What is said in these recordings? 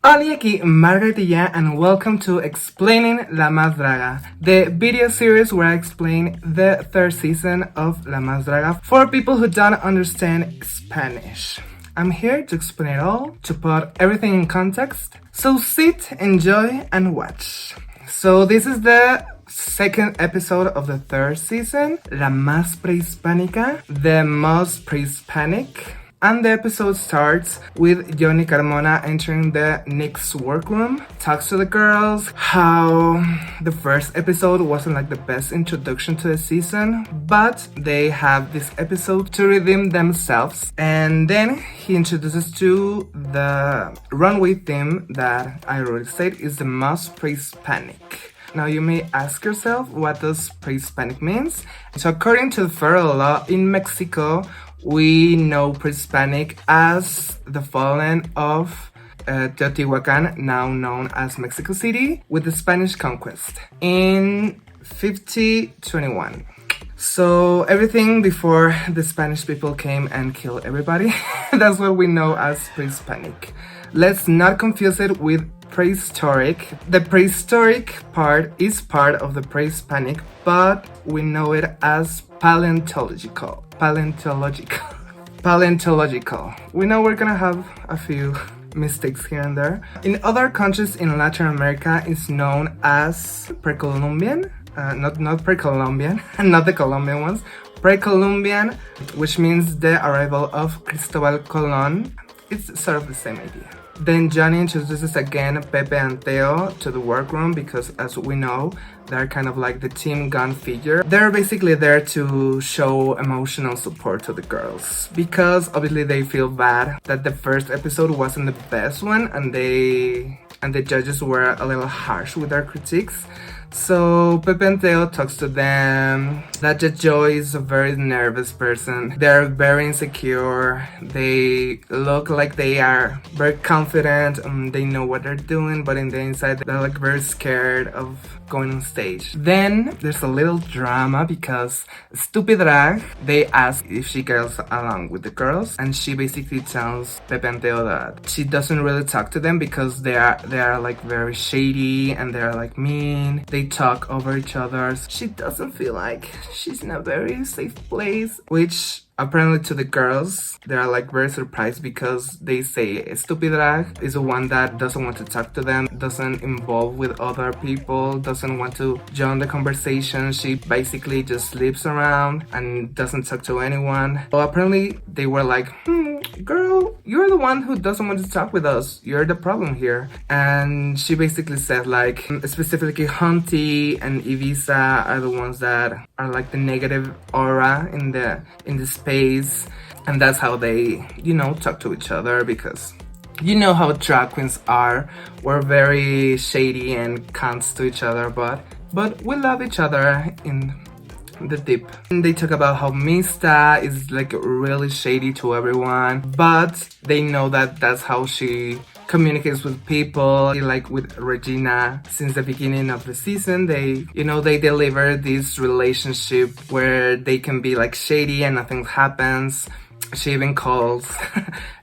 Hola aquí, Margaret and welcome to Explaining La Más Draga, the video series where I explain the third season of La Más Draga for people who don't understand Spanish. I'm here to explain it all, to put everything in context. So sit, enjoy, and watch. So this is the second episode of the third season, La Más Prehispánica, the most pre-hispanic. And the episode starts with Johnny Carmona entering the Nick's workroom, talks to the girls, how the first episode wasn't like the best introduction to the season, but they have this episode to redeem themselves. And then he introduces to the runway theme that I already said is the most pre-Hispanic. Now you may ask yourself, what does pre-Hispanic means? So according to the federal law in Mexico, we know pre-Hispanic as the fallen of Teotihuacan, now known as Mexico City, with the Spanish conquest in 1521. So everything before the Spanish people came and killed everybody, that's what we know as pre-Hispanic. Let's not confuse it with prehistoric. The prehistoric part is part of the pre-Hispanic, but we know it as paleontological. We know we're gonna have a few mistakes here and there. In other countries in Latin America, it's known as pre-Columbian. Not pre-Columbian, not the Colombian ones. Pre-Columbian, which means the arrival of Cristobal Colon. It's sort of the same idea. Then Johnny introduces again Pepe and Theo to the workroom because, as we know, they're kind of like the team gun figure. They're basically there to show emotional support to the girls because obviously they feel bad that the first episode wasn't the best one and the judges were a little harsh with their critiques. So Pepe and Theo talks to them that Joy is a very nervous person. They're very insecure. They look like they are very confident and they know what they're doing, but in the inside they're like very scared of going on stage. Then there's a little drama because Stupid Drag, they ask if she gets along with the girls, and she basically tells Pepe and Theo that she doesn't really talk to them because they are like very shady and they're like mean. They talk over each other. She doesn't feel like she's in a very safe place, which apparently to the girls, they're like very surprised because they say Stupid Drag is the one that doesn't want to talk to them, doesn't involve with other people, doesn't want to join the conversation. She basically just sleeps around and doesn't talk to anyone. So apparently they were like, girl, you're the one who doesn't want to talk with us. You're the problem here. And she basically said like, specifically Hunty and Ibiza are the ones that are like the negative aura in the space, and that's how they, talk to each other because you know how drag queens are. We're very shady and cunts to each other, but we love each other in the deep. And they talk about how Mista is like really shady to everyone, but they know that that's how she communicates with people. Like with Regina, since the beginning of the season, they deliver this relationship where they can be like shady and nothing happens. She even calls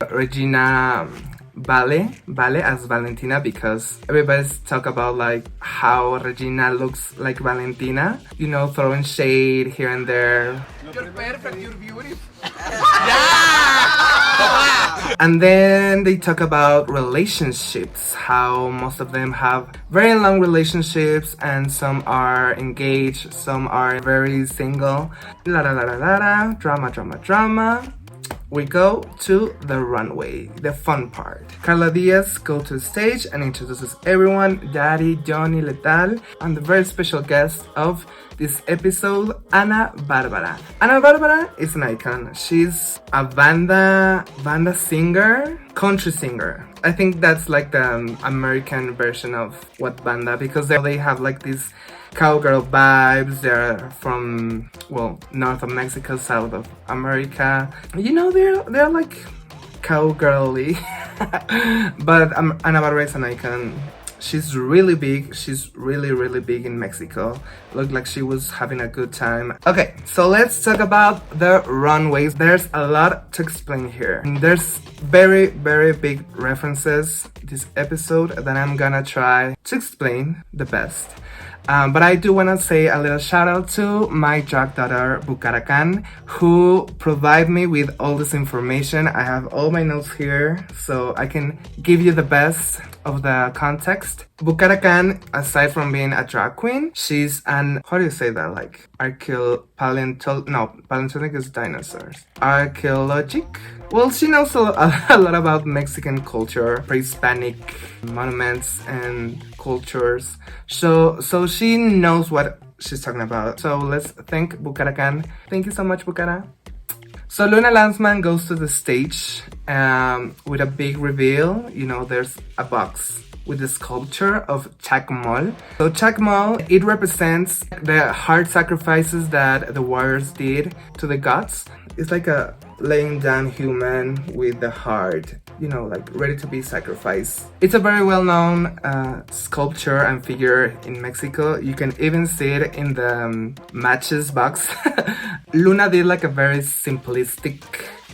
Regina Vale as Valentina because everybody's talk about like how Regina looks like Valentina, throwing shade here and there. You're perfect, you're beautiful. And then they talk about relationships, how most of them have very long relationships and some are engaged, some are very single. Drama. We go to the runway, the fun part. Carla Diaz goes to the stage and introduces everyone, Daddy, Johnny, Letal, and the very special guest of this episode, Ana Barbara. Ana Barbara is an icon. She's a banda singer, country singer. I think that's like the American version of what banda, because they have like these cowgirl vibes. They're from, north of Mexico, south of America. They're like cowgirly. But Ana Barbara is an icon. She's really big. She's really big in Mexico. Looked like she was having a good time. Okay, so let's talk about the runways. There's a lot to explain here. There's very big references this episode that I'm gonna try to explain the best. But I do want to say a little shout out to my drag daughter Bucaracan, who provide me with all this information. I have all my notes here so I can give you the best of the context. Bucaracan, aside from being a drag queen, she's an, how do you say that, like paleontologic is dinosaurs. Archaeologic? Well, she knows a lot about Mexican culture, pre-hispanic monuments and cultures. So she knows what she's talking about. So let's thank Bucaracan. Thank you so much, Bucara. So Luna Lanzman goes to the stage with a big reveal. You know, there's a box with the sculpture of Chacmol. So Chacmol, it represents the heart sacrifices that the warriors did to the gods. It's like a laying down human with the heart, you know, like ready to be sacrificed. It's a very well-known sculpture and figure in Mexico. You can even see it in the matches box. Luna did like a very simplistic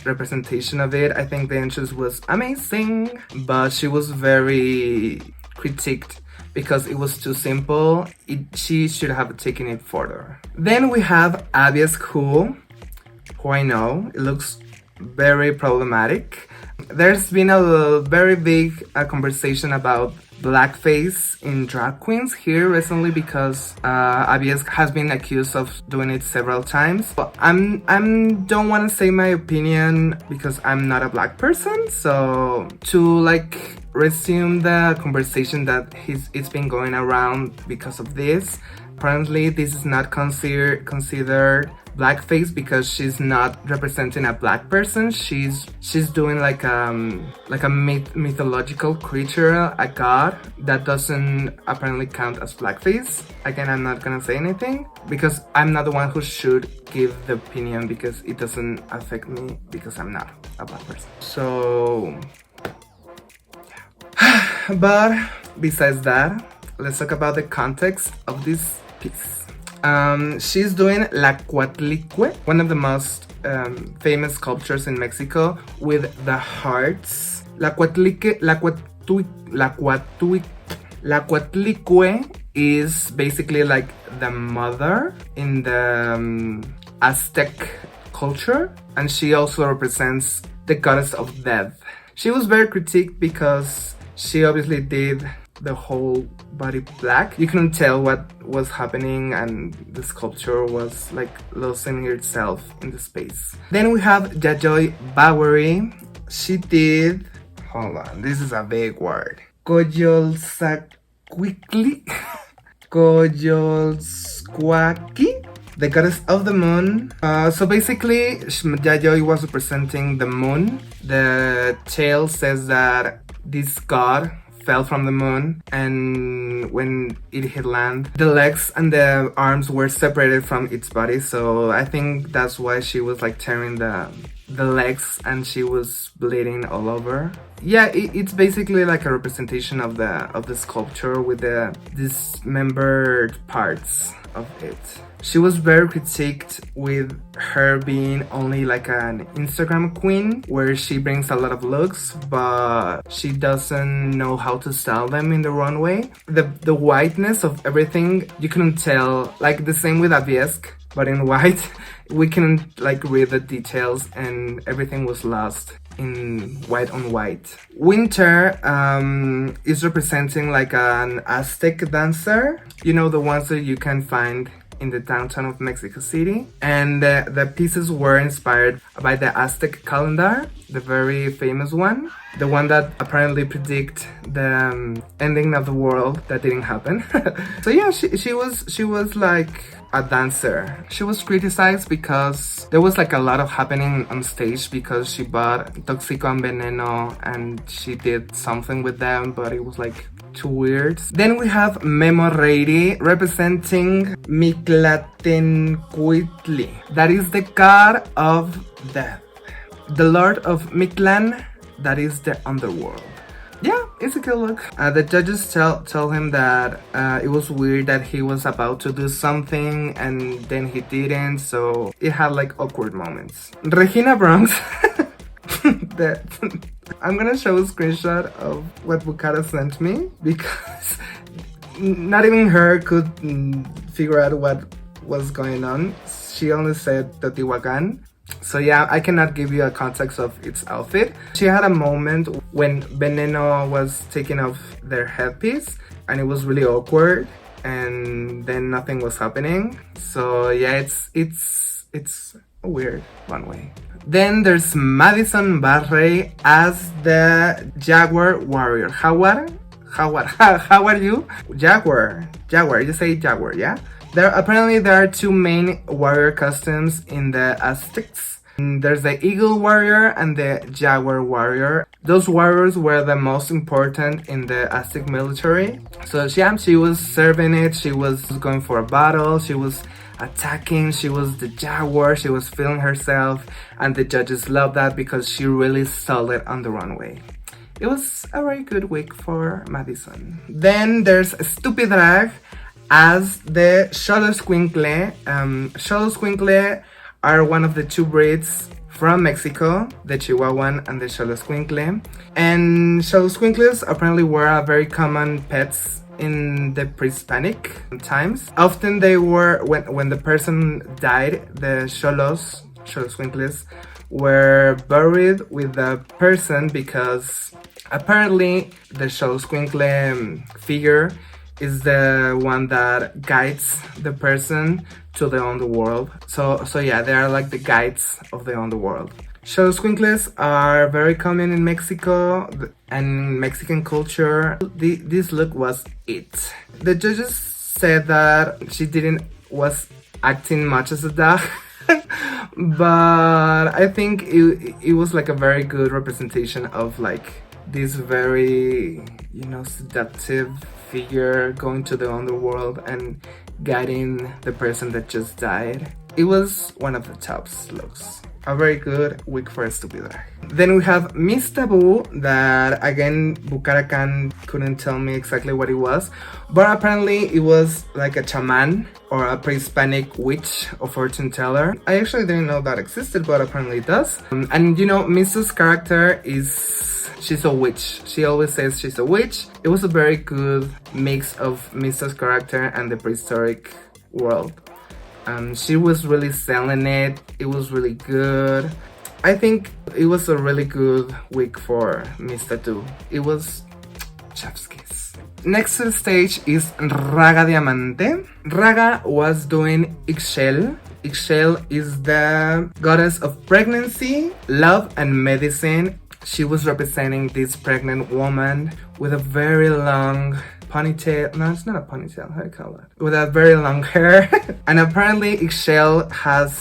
representation of it. I think the entrance was amazing, but she was very critiqued because it was too simple. She should have taken it further. Then we have Abies, who I know it looks very problematic. There's been a very big conversation about blackface in drag queens here recently because Abies has been accused of doing it several times. But I'm don't want to say my opinion because I'm not a black person. So to like resume the conversation that it's been going around because of this. Apparently, this is not considered blackface because she's not representing a black person. She's doing like a mythological creature, a god, that doesn't apparently count as blackface. Again, I'm not gonna say anything because I'm not the one who should give the opinion because it doesn't affect me because I'm not a black person. So, yeah. But besides that, let's talk about the context of this piece. She's doing La Cuatlicue, one of the most famous sculptures in Mexico with the hearts. La Cuatlicue is basically like the mother in the Aztec culture, and she also represents the goddess of death. She was very critiqued because she obviously did the whole body black. You couldn't tell what was happening and the sculpture was like losing itself in the space. Then we have Yayoi Bowery. She did, hold on, this is a big word, Coyolxauhqui, the goddess of the moon. So basically, Yayoi was representing the moon. The tale says that this god fell from the moon, and when it hit land, the legs and the arms were separated from its body. So I think that's why she was like tearing the legs and she was bleeding all over. Yeah, it's basically like a representation of the sculpture with the dismembered parts of it. She was very critiqued with her being only like an Instagram queen where she brings a lot of looks, but she doesn't know how to sell them in the runway. The whiteness of everything, you couldn't tell, like the same with Abies, but in white, we couldn't like read the details and everything was lost in white on white. Winter is representing like an Aztec dancer, you know, the ones that you can find in the downtown of Mexico City. And the pieces were inspired by the Aztec calendar, the very famous one, the one that apparently predict the ending of the world that didn't happen. So yeah, she was like a dancer. She was criticized because there was like a lot of happening on stage because she bought Tóxico and Veneno and she did something with them, but it was like too weird. Then we have Memo Reiri representing Mictlantecuhtli. That is the god of death. The lord of Mictlan, that is the underworld. Yeah, it's a good look. The judges tell him that it was weird that he was about to do something and then he didn't, so it had like awkward moments. Regina Bronx. that I'm gonna show a screenshot of what Bucara sent me because not even her could figure out what was going on. She only said Teotihuacan. So yeah, I cannot give you a context of its outfit. She had a moment when Veneno was taking off their headpiece and it was really awkward and then nothing was happening. So yeah, it's a weird runway. Then there's Madison Barre as the Jaguar Warrior. How are you? Jaguar, you say Jaguar, yeah? Apparently there are two main warrior costumes in the Aztecs. There's the Eagle Warrior and the Jaguar Warrior. Those warriors were the most important in the Aztec military. So yeah, she was serving it, she was going for a battle, she was attacking, she was the Jaguar, she was feeling herself, and the judges loved that because she really sold it on the runway. It was a very good week for Madison. Then there's Stupid Drag as the Xoloscuincle. Xoloscuincle are one of the two breeds from Mexico, the Chihuahuan and the Xoloscuincle. And Xoloscuincles apparently were very common pets in the pre-hispanic times. Often they were, when the person died, the Xoloscuincles were buried with the person because apparently the Xoloscuincle figure is the one that guides the person to the underworld. So yeah, they are like the guides of the underworld. Xoloscuincles are very common in Mexico and Mexican culture. This look was it. The judges said that she was acting much as a dog. But I think it was like a very good representation of like this very, seductive figure going to the underworld and guiding the person that just died. It was one of the top looks. A very good week for a Stupid Drag. Then we have Miss Taboo, that again Bucaracan couldn't tell me exactly what it was, but apparently it was like a shaman or a pre-hispanic witch or fortune teller. I actually didn't know that existed, but apparently it does. And Missa's character she's a witch. She always says she's a witch. It was a very good mix of Missa's character and the prehistoric world. She was really selling it. It was really good. I think it was a really good week for Miss Tattoo. It was chef's kiss. Next to the stage is Raga Diamante. Raga was doing Ixchel. Ixchel is the goddess of pregnancy, love, and medicine. She was representing this pregnant woman with a very long ponytail. No, it's not a ponytail. How do you call it? With a very long hair. And apparently Ixchel has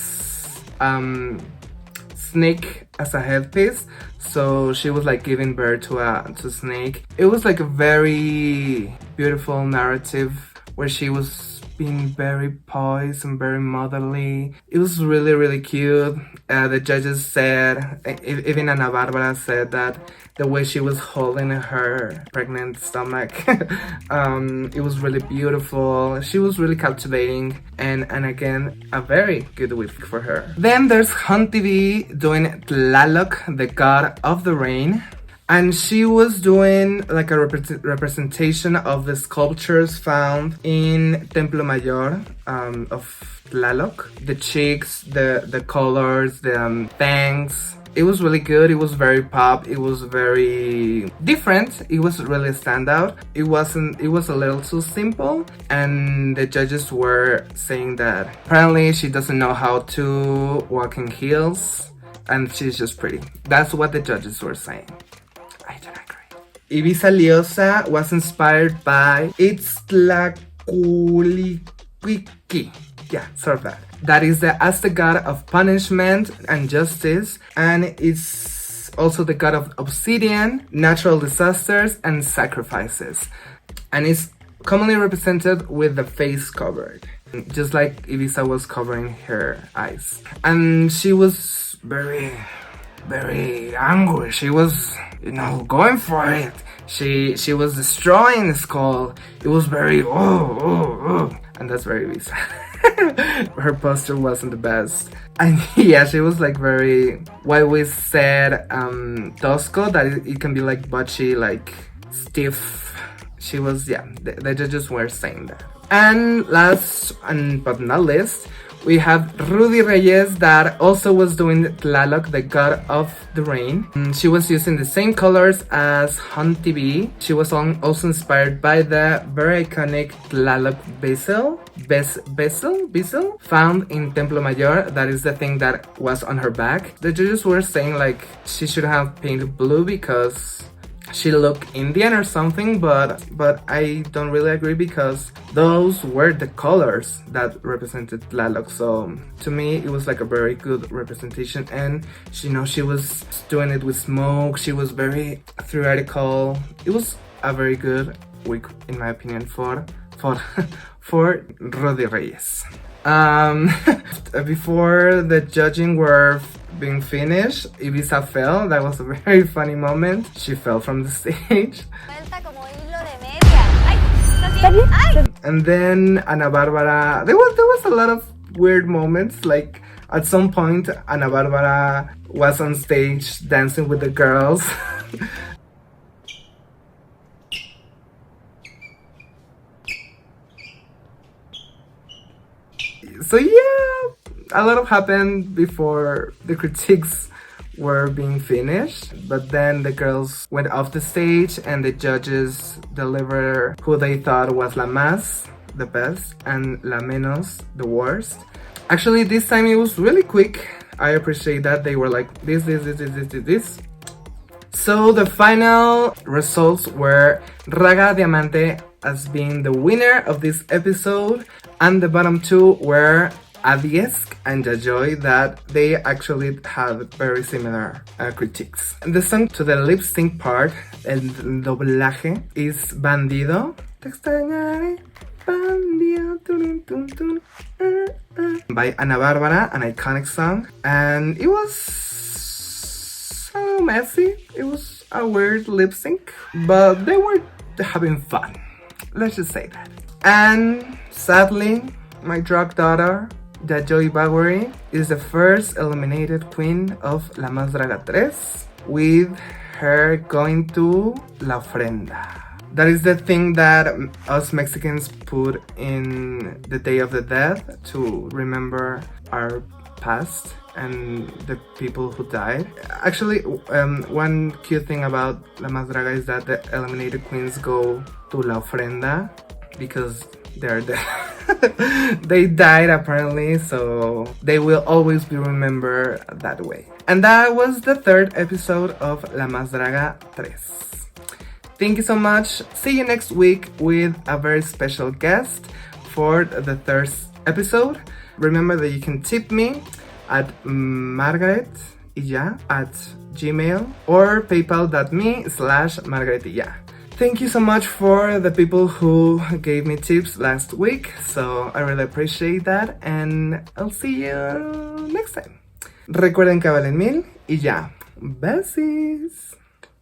snake as a headpiece. So she was like giving birth to a snake. It was like a very beautiful narrative where she was being very poised and very motherly. It was really, really cute. The judges said, even Ana Barbara said that the way she was holding her pregnant stomach, it was really beautiful. She was really captivating, and again, a very good week for her. Then there's Hunt TV doing Tlaloc, the god of the rain. And she was doing like a representation of the sculptures found in Templo Mayor of Tlaloc. The cheeks, the colors, the fangs. It was really good. It was very pop. It was very different. It was really a standout. It was a little too simple. And the judges were saying that apparently she doesn't know how to walk in heels and she's just pretty. That's what the judges were saying. I don't agree. Ibiza Liosa was inspired by Itztlacuilquicqui. Yeah, sort of that. That is the Aztec god of punishment and justice, and it's also the god of obsidian, natural disasters, and sacrifices. And it's commonly represented with the face covered, just like Ibiza was covering her eyes. And she was very angry. She was, going for it. she was destroying the skull. It was very and that's very bizarre. Her posture wasn't the best. And yeah, she was like very, why we said tosco, that it can be like butchy, like stiff. She was, yeah, the judges were saying that. And last but not least, we have Rudy Reyes, that also was doing Tlaloc, the god of the rain. She was using the same colors as Hunt TV. She was also inspired by the very iconic Tlaloc bezel found in Templo Mayor. That is the thing that was on her back. The judges were saying like she should have painted blue because she looked Indian or something, but I don't really agree, because those were the colors that represented Tlaloc. So to me, it was like a very good representation, and she was doing it with smoke. She was very theoretical. It was a very good week, in my opinion, for Rudy Reyes. Before the judging were being finished, Ibiza fell. That was a very funny moment. She fell from the stage. And then Ana Barbara, there was a lot of weird moments. Like at some point, Ana Barbara was on stage dancing with the girls. So yeah, a lot of happened before the critiques were being finished, but then the girls went off the stage and the judges delivered who they thought was la más, the best, and la menos, the worst. Actually, this time it was really quick. I appreciate that. They were like this. So the final results were Raga Diamante as being the winner of this episode, and the bottom two were Adiesk and Yajoy, that they actually had very similar critiques. And the song to the lip sync part, el doblaje, is Bandido. Te extrañaré, bandido, tun, tun, tun, by Ana Barbara, an iconic song. And it was so messy. It was a weird lip sync, but they were having fun. Let's just say that. And sadly, my drag daughter, Yajoy Bowery, is the first eliminated queen of La Más Draga 3, with her going to La Ofrenda. That is the thing that us Mexicans put in the Day of the Dead to remember our past and the people who died. Actually, one cute thing about La Más Draga is that the eliminated queens go to La Ofrenda because they're dead. They died apparently, so they will always be remembered that way. And that was the third episode of La Más Draga 3. Thank you so much. See you next week with a very special guest for the third episode. Remember that you can tip me at Margaret at Gmail or paypal.me/Margaret. Thank you so much for the people who gave me tips last week. So I really appreciate that, and I'll see you next time. Recuerden que valen 1000 y ya. Besis.